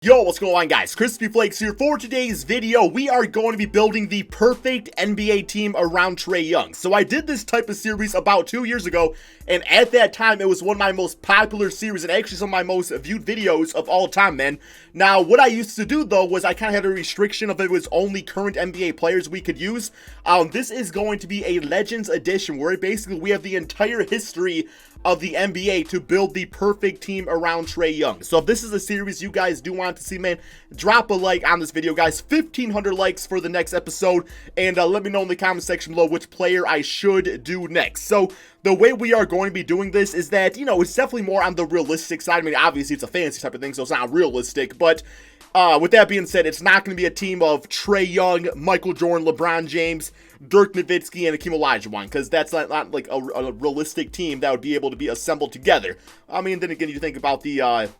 Yo, what's going on, guys? Crispy Flakes here. For today's video, we are going to be building the perfect NBA team around Trae Young. So I did this type of series about 2 years ago, and at that time, it was one of my most popular series and actually some of my most viewed videos of all time, man. Now, what I used to do, though, was I kind of had a restriction of it was only current NBA players we could use. This is going to be a Legends edition, where basically we have the entire history of the NBA to build the perfect team around Trae Young. So if this is a series you guys do want to see, man, drop a like on this video, guys. 1,500 likes for the next episode, and let me know in the comment section below which player I should do next. So the way we are going to be doing this is that, you know, it's definitely more on the realistic side. I mean, obviously it's a fantasy type of thing, so it's not realistic, but with that being said, it's not going to be a team of Trae Young, Michael Jordan, LeBron James, Dirk Nowitzki, and Hakeem Olajuwon, because that's not like a realistic team that would be able to be assembled together. I mean, then again, you think about the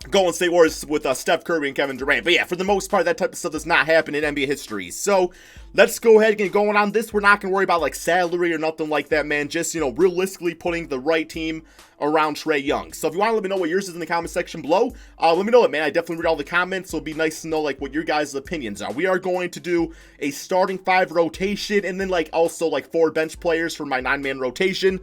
Golden State Warriors with Steph Curry and Kevin Durant. But yeah, for the most part, that type of stuff does not happen in NBA history. So let's go ahead and get going on this. We're not going to worry about like salary or nothing like that, man. Just, you know, realistically putting the right team around Trae Young. So if you want to let me know what yours is in the comment section below, let me know it, man. I definitely read all the comments, so it'd be nice to know like what your guys' opinions are. We are going to do a starting 5 rotation and then like also like 4 bench players for my 9-man rotation.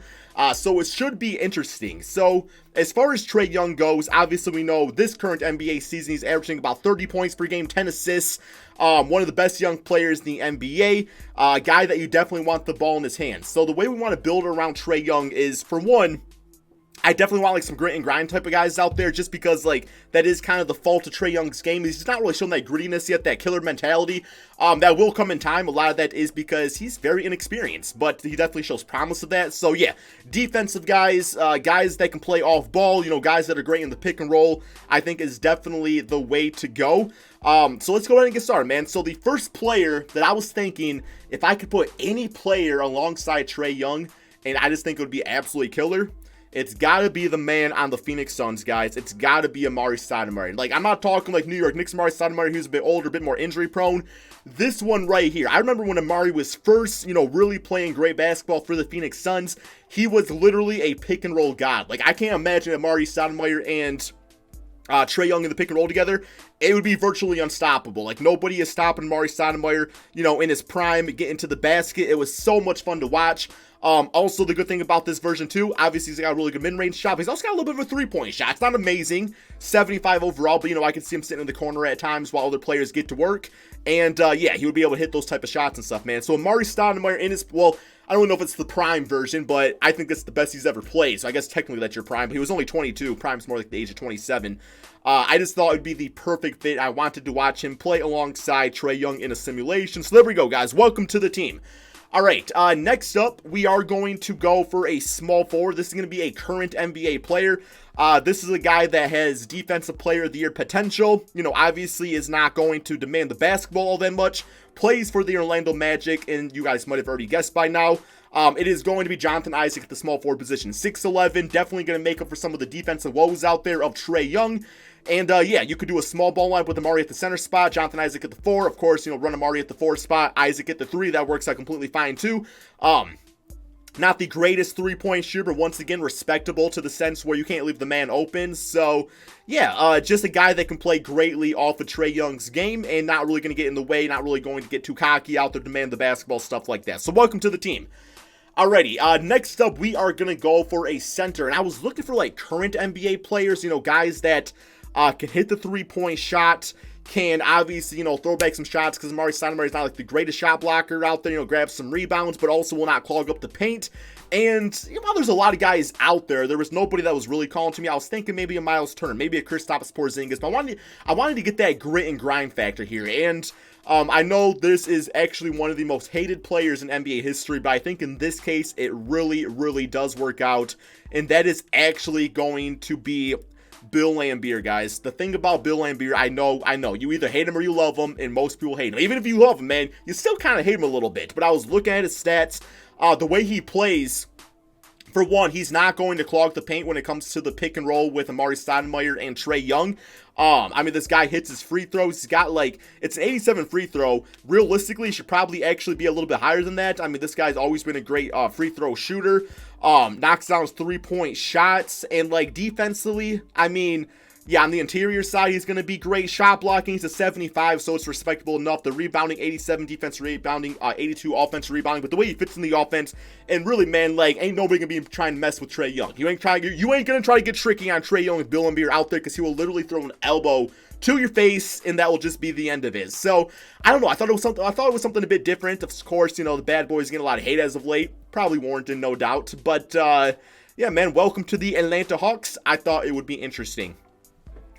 So it should be interesting. So as far as Trae Young goes, obviously we know this current NBA season, he's averaging about 30 points per game, 10 assists. One of the best young players in the NBA, a guy that you definitely want the ball in his hands. So the way we want to build around Trae Young is, for one, I definitely want like some grit and grind type of guys out there, just because like that is kind of the fault of Trae Young's game. He's just not really shown that grittiness yet, that killer mentality. That will come in time. A lot of that is because he's very inexperienced, but he definitely shows promise of that. So yeah, defensive guys, guys that can play off ball, you know, guys that are great in the pick and roll, I think is definitely the way to go. So let's go ahead and get started, man. So the first player that I was thinking, if I could put any player alongside Trae Young, and I just think it would be absolutely killer, it's got to be the man on the Phoenix Suns, guys. It's got to be Amari Stoudemire. Like, I'm not talking like New York Knicks Amari Stoudemire, who's a bit older, a bit more injury prone. This one right here, I remember when Amari was first, you know, really playing great basketball for the Phoenix Suns. He was literally a pick and roll god. Like, I can't imagine Amari Stoudemire and Trae Young in the pick and roll together. It would be virtually unstoppable. Like, nobody is stopping Amari Stoudemire, you know, in his prime, getting to the basket. It was so much fun to watch. Also, the good thing about this version too, obviously he's got a really good mid-range shot, but he's also got a little bit of a three-point shot. It's not amazing, 75 overall, but you know, I can see him sitting in the corner at times while other players get to work. And yeah, he would be able to hit those type of shots and stuff, man. So Amari Stoudemire in his, well, I don't know if it's the prime version, but I think it's the best he's ever played. So I guess technically that's your prime, but he was only 22. Prime's more like the age of 27. I just thought it would be the perfect fit. I wanted to watch him play alongside Trae Young in a simulation. So there we go, guys. Welcome to the team. All right, next up, we are going to go for a small forward. This is going to be a current NBA player. This is a guy that has Defensive Player of the Year potential. You know, obviously is not going to demand the basketball all that much. Plays for the Orlando Magic, and you guys might have already guessed by now. It is going to be Jonathan Isaac at the small forward position. 6'11", definitely going to make up for some of the defensive woes out there of Trae Young. And yeah, you could do a small ball line with Amari at the center spot, Jonathan Isaac at the 4. Of course, you know, run Amari at the 4 spot, Isaac at the 3. That works out completely fine too. Not the greatest three-point shooter, but once again, respectable to the sense where you can't leave the man open. So yeah, just a guy that can play greatly off of Trae Young's game and not really going to get in the way, not really going to get too cocky out there, demand the basketball, stuff like that. So welcome to the team. Alrighty, next up, we are going to go for a center. And I was looking for like current NBA players, you know, guys that can hit the three-point shot, can obviously, you know, throw back some shots, because Amari Stoudemire is not like the greatest shot blocker out there, you know, grab some rebounds, but also will not clog up the paint. And, you know, there's a lot of guys out there. There was nobody that was really calling to me. I was thinking maybe a Miles Turner, maybe a Kristaps Porzingis, but I wanted to get that grit and grind factor here. And I know this is actually one of the most hated players in NBA history, but I think in this case, it really, really does work out. And that is actually going to be Bill Laimbeer, guys. The thing about Bill Laimbeer, I know, you either hate him or you love him, and most people hate him. Even if you love him, man, you still kind of hate him a little bit. But I was looking at his stats, the way he plays. For one, he's not going to clog the paint when it comes to the pick and roll with Amari Stoudemire and Trae Young. I mean, this guy hits his free throws. He's got like, it's an 87 free throw. Realistically, he should probably actually be a little bit higher than that. I mean, this guy's always been a great free throw shooter. Knocks down 3-point shots. And like defensively, I mean, Yeah, on the interior side, he's going to be great. Shot blocking, he's a 75, so it's respectable enough. The rebounding, 87, defense rebounding, 82 offensive rebounding. But the way he fits in the offense, and really, man, like, ain't nobody going to be trying to mess with Trae Young. You ain't going to try to get tricky on Trae Young and Bill Embiid out there, because he will literally throw an elbow to your face, and that will just be the end of it. So, I don't know. I thought it was something a bit different. Of course, you know, the bad boys getting a lot of hate as of late. Probably warranted, no doubt. But, yeah, man, welcome to the Atlanta Hawks. I thought it would be interesting.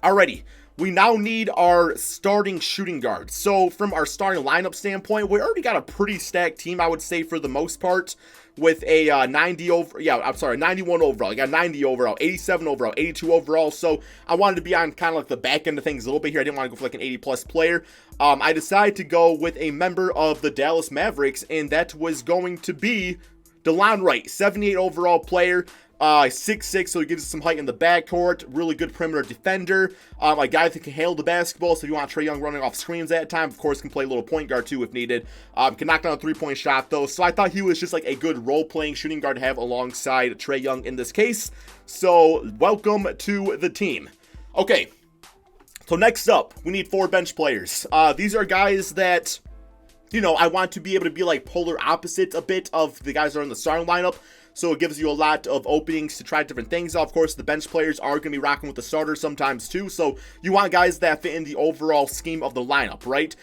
Alrighty, we now need our starting shooting guards. So from our starting lineup standpoint, we already got a pretty stacked team, I would say, for the most part, with a 91 overall. You got 90 overall, 87 overall, 82 overall. So I wanted to be on kind of like the back end of things a little bit here. I didn't want to go for like an 80 plus player. I decided to go with a member of the Dallas Mavericks, and that was going to be DeLon Wright, 78 overall player. 6'6", so he gives us some height in the backcourt. Really good perimeter defender. A guy that can handle the basketball, so if you want Trae Young running off screens at time, of course, can play a little point guard too if needed. Can knock down a three-point shot though, so I thought he was just like a good role-playing shooting guard to have alongside Trae Young in this case. So welcome to the team. Okay, so next up, we need 4 bench players. These are guys that, you know, I want to be able to be like polar opposites a bit of the guys that are in the starting lineup. So it gives you a lot of openings to try different things. Of course, the bench players are going to be rocking with the starters sometimes too. So you want guys that fit in the overall scheme of the lineup, right?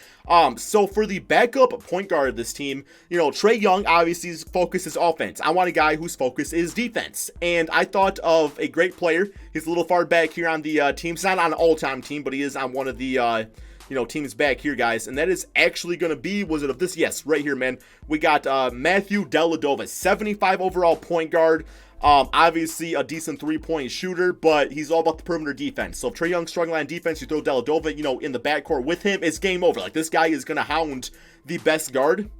So for the backup point guard of this team, you know, Trae Young obviously his focus is offense. I want a guy whose focus is defense. And I thought of a great player. He's a little far back here on the team. He's not on an all-time team, but he is on one of the teams back here, guys, and that is actually going to be, was it of this? Yes, right here, man. We got Matthew Dellavedova, 75 overall point guard. Obviously a decent three-point shooter, but he's all about the perimeter defense. So if Trae Young's struggling on defense, you throw Dellavedova, in the backcourt with him, it's game over. Like, this guy is going to hound the best guard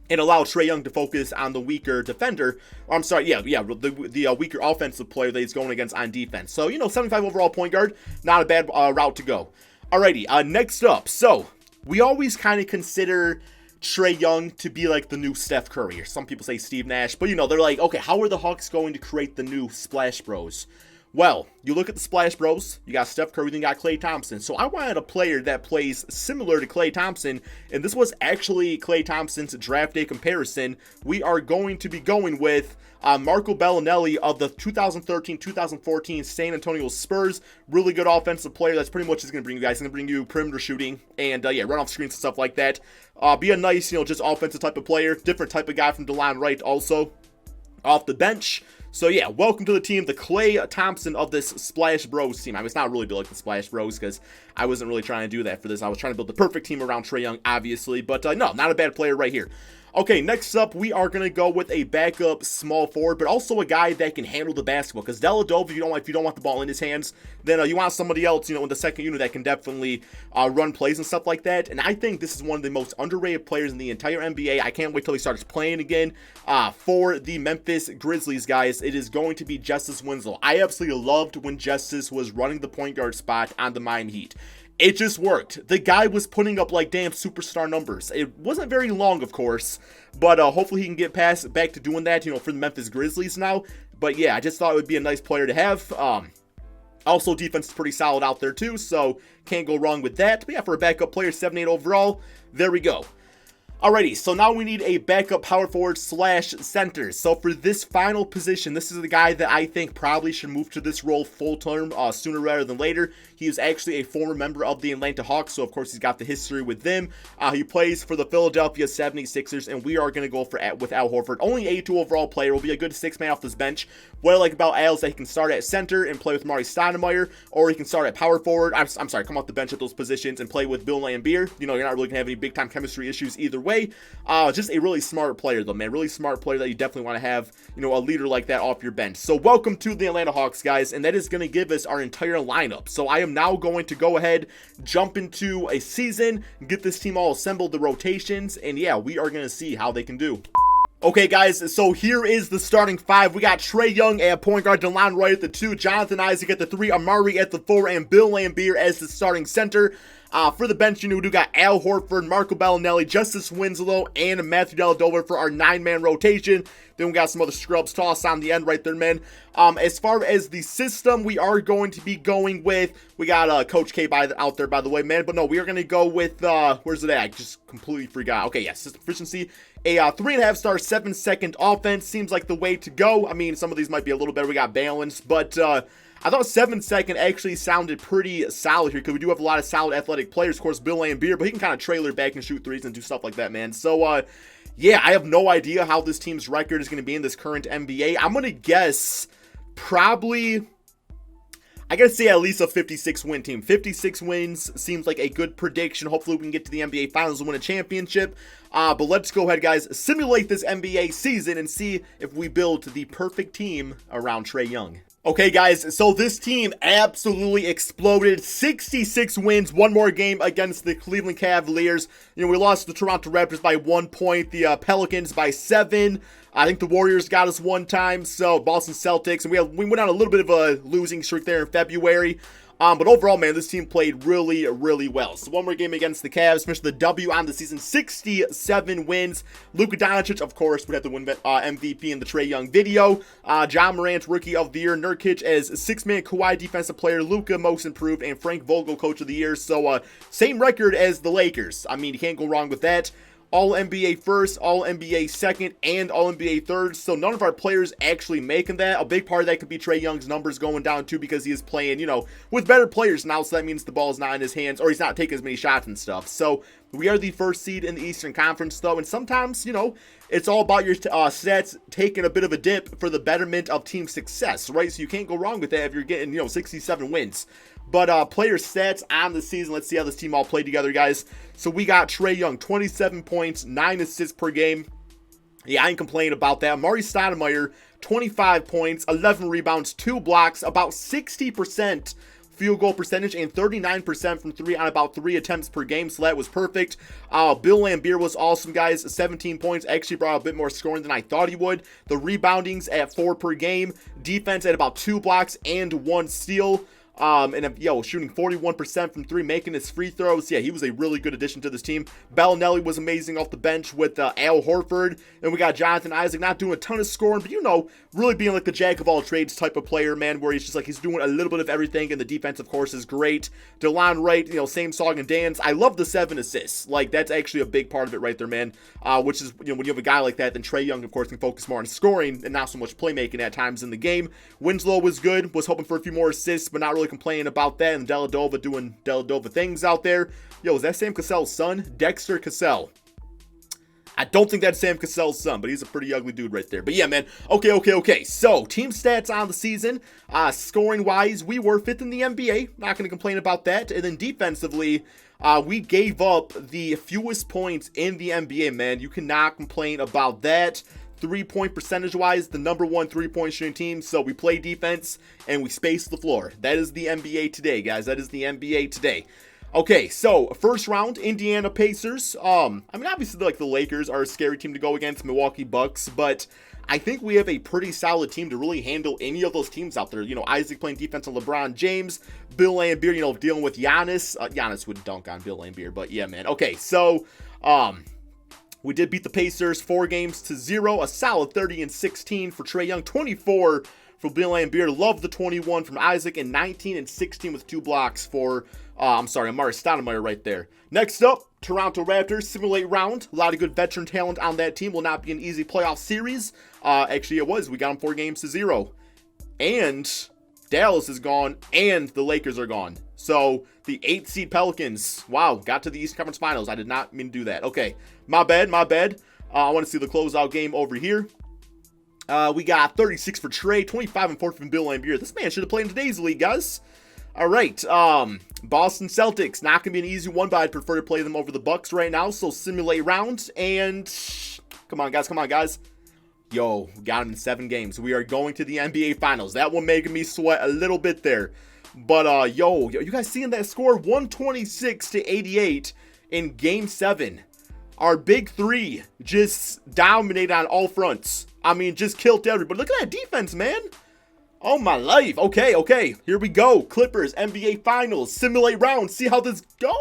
and allow Trae Young to focus on the weaker defender. I'm sorry, the weaker offensive player that he's going against on defense. So, 75 overall point guard, not a bad route to go. Alrighty, next up. So, we always kind of consider Trae Young to be like the new Steph Curry, or some people say Steve Nash, but they're like, okay, how are the Hawks going to create the new Splash Bros? Well, you look at the Splash Bros, you got Steph Curry, then you got Klay Thompson. So I wanted a player that plays similar to Klay Thompson, and this was actually Klay Thompson's draft day comparison. We are going to be going with Marco Bellinelli of the 2013-2014 San Antonio Spurs. Really good offensive player. That's pretty much just going to bring you guys. He's going to bring you perimeter shooting and, run off screens and stuff like that. Be a nice, just offensive type of player. Different type of guy from DeLon Wright also off the bench. So yeah, welcome to the team, the Klay Thompson of this Splash Bros team. I mean, it's not really built like the Splash Bros because I wasn't really trying to do that for this. I was trying to build the perfect team around Trae Young, obviously, but no, not a bad player right here. Okay, next up, we are going to go with a backup small forward, but also a guy that can handle the basketball. Because Dellavedova, if you don't want the ball in his hands, then you want somebody else, in the second unit that can definitely run plays and stuff like that. And I think this is one of the most underrated players in the entire NBA. I can't wait till he starts playing again. For the Memphis Grizzlies, guys, it is going to be Justice Winslow. I absolutely loved when Justice was running the point guard spot on the Miami Heat. It just worked. The guy was putting up like damn superstar numbers. It wasn't very long, of course, but hopefully he can get back to doing that, for the Memphis Grizzlies now. But yeah, I just thought it would be a nice player to have. Also, defense is pretty solid out there too, so can't go wrong with that. But yeah, for a backup player, 78 overall, there we go. Alrighty, so now we need a backup power forward / center. So for this final position, this is the guy that I think probably should move to this role full-term sooner rather than later. He is actually a former member of the Atlanta Hawks, so of course he's got the history with them. He plays for the Philadelphia 76ers, and we are going to go with Al Horford. Only 82 overall player, will be a good 6-man off this bench. What I like about Al is that he can start at center and play with Mari Stoudemire, or he can start at power forward. I'm sorry, come off the bench at those positions and play with Bill Laimbeer. You're not really going to have any big-time chemistry issues either way. Just a really smart player though, man. Really smart player that you definitely want to have, a leader like that off your bench. So welcome to the Atlanta Hawks, guys, and that is going to give us our entire lineup. So I am now going to go ahead, jump into a season, get this team all assembled, the rotations, and yeah, we are going to see how they can do. Okay, guys, so here is the starting 5. We got Trae Young at point guard, DeLon Wright at the 2, Jonathan Isaac at the 3, Amari at the 4, and Bill Laimbeer as the starting center. For the bench, we do got Al Horford, Marco Bellinelli, Justice Winslow, and Matthew Dellavedova for our 9-man rotation. Then we got some other scrubs tossed on the end right there, man. As far as the system, we are going to be going with, we got Coach K out there, by the way, man. But no, we are going to go with, where's it at? I just completely forgot. Okay, yeah, system efficiency. A 3.5-star, 7-second offense seems like the way to go. I mean, some of these might be a little better. We got balance, but I thought 7-second actually sounded pretty solid here because we do have a lot of solid athletic players. Of course, Bill Laimbeer, but he can kind of trailer back and shoot threes and do stuff like that, man. So, yeah, I have no idea how this team's record is going to be in this current NBA. I'm going to guess probably, I gotta say at least a 56-win team. 56 wins seems like a good prediction. Hopefully we can get to the NBA Finals and win a championship. But let's go ahead, guys, simulate this NBA season and see if we build the perfect team around Trae Young. Okay, guys, so this team absolutely exploded. 66 wins, one more game against the Cleveland Cavaliers. You know, we lost the Toronto Raptors by 1 point, the Pelicans by 7. I think the Warriors got us one time, so Boston Celtics, and we went on a little bit of a losing streak there in February. But overall, man, this team played really, really well. So one more game against the Cavs, finished the W on the season, 67 wins. Luka Doncic, of course, would have to win MVP in the Trae Young video. John Morant, Rookie of the Year. Nurkic as 6-man Kawhi Defensive Player. Luka, Most Improved. And Frank Vogel, Coach of the Year. So same record as the Lakers. I mean, you can't go wrong with that. All-NBA first, All-NBA second, and All-NBA third. So none of our players actually making that. A big part of that could be Trae Young's numbers going down too because he is playing, you know, with better players now. So that means the ball is not in his hands or he's not taking as many shots and stuff. So we are the first seed in the Eastern Conference though. And sometimes, you know, it's all about your stats taking a bit of a dip for the betterment of team success, right? So you can't go wrong with that if you're getting, you know, 67 wins. But player stats on the season, let's see how this team all played together, guys. So we got Trae Young, 27 points, 9 assists per game. Yeah, I ain't complaining about that. Amari Stoudemire, 25 points, 11 rebounds, 2 blocks, about 60% field goal percentage, and 39% from 3 on about 3 attempts per game, so that was perfect. Bill Laimbeer was awesome, guys. 17 points, actually brought a bit more scoring than I thought he would. The reboundings at 4 per game. Defense at about 2 blocks and 1 steal. And shooting 41% from 3, making his free throws. Yeah, he was a really good addition to this team. Bellinelli was amazing off the bench with Al Horford. And we got Jonathan Isaac, not doing a ton of scoring, but, you know, really being like the jack of all trades type of player, man, where he's just like, he's doing a little bit of everything. And the defense, of course, is great. DeLon Wright, you know, same song and dance. I love the 7 assists. Like, that's actually a big part of it right there, man. Which is, you know, when you have a guy like that, then Trae Young, of course, can focus more on scoring and not so much playmaking at times in the game. Winslow was good, was hoping for a few more assists, but not really complaining about that. And Dellavedova doing Dellavedova things out there. Yo, is that Sam Cassell's son? Dexter Cassell. I don't think that's Sam Cassell's son, but he's a pretty ugly dude right there. But yeah, man. Okay. So, team stats on the season. Scoring-wise, we were 5th in the NBA. Not going to complain about that. And then defensively, we gave up the fewest points in the NBA, man. You cannot complain about that. 3-point percentage-wise, the number 1 3-point shooting team. So we play defense and we space the floor. That is the NBA today, guys. That is the NBA today. Okay, so first round, Indiana Pacers. I mean, obviously, like the Lakers are a scary team to go against, Milwaukee Bucks, but I think we have a pretty solid team to really handle any of those teams out there. You know, Isaac playing defense on LeBron James, Bill Laimbeer, you know, dealing with Giannis. Giannis would dunk on Bill Laimbeer, but yeah, man. Okay, so we did beat the Pacers 4-0, a solid 30-16 for Trae Young, 24 for Bill Laimbeer. Love the 21 from Isaac, and 19-16 with 2 blocks for Amari Stoudemire right there. Next up, Toronto Raptors, simulate round. A lot of good veteran talent on that team. Will not be an easy playoff series. Actually, it was. We got them 4-0. And Dallas is gone, and the Lakers are gone. So, the 8th seed Pelicans, wow, got to the Eastern Conference Finals. I did not mean to do that. Okay, my bad. I want to see the closeout game over here. We got 36 for Trae, 25 and 4 from Bill Laimbeer. This man should have played in today's league, guys. All right, Boston Celtics, not going to be an easy one, but I'd prefer to play them over the Bucks right now. So, simulate round, and come on, guys. Yo, we got them in 7 games. We are going to the NBA Finals. That one making me sweat a little bit there. But, yo, you guys seeing that score? 126-88 in Game 7. Our big 3 just dominated on all fronts. I mean, just killed everybody. Look at that defense, man. Oh, my life. Okay. Here we go. Clippers, NBA Finals, simulate round. See how this goes.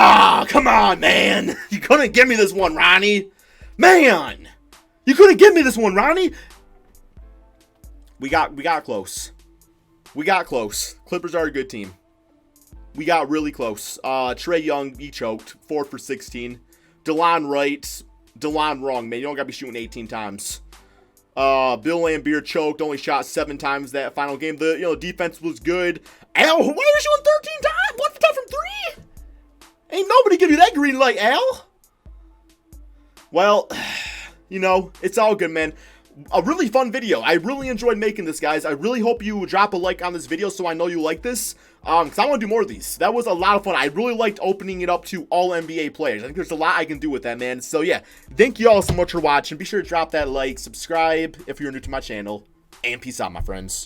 Ah, come on, man. You couldn't give me this one, Ronnie. Man, you couldn't give me this one, Ronnie. We got close. We got close. Clippers are a good team. We got really close. Trae Young, he choked. 4 for 16. DeLon right. DeLon wrong, man. You don't got to be shooting 18 times. Bill Laimbeer choked. Only shot 7 times that final game. The defense was good. Al, why are you shooting 13 times? 1 for 10 from 3? Ain't nobody give you that green light, Al. Well, it's all good, man. A really fun video. I really enjoyed making this, guys. I really hope you drop a like on this video so I know you like this. Because I want to do more of these. That was a lot of fun. I really liked opening it up to all NBA players. I think there's a lot I can do with that, man. So, yeah. Thank you all so much for watching. Be sure to drop that like, subscribe if you're new to my channel. And peace out, my friends.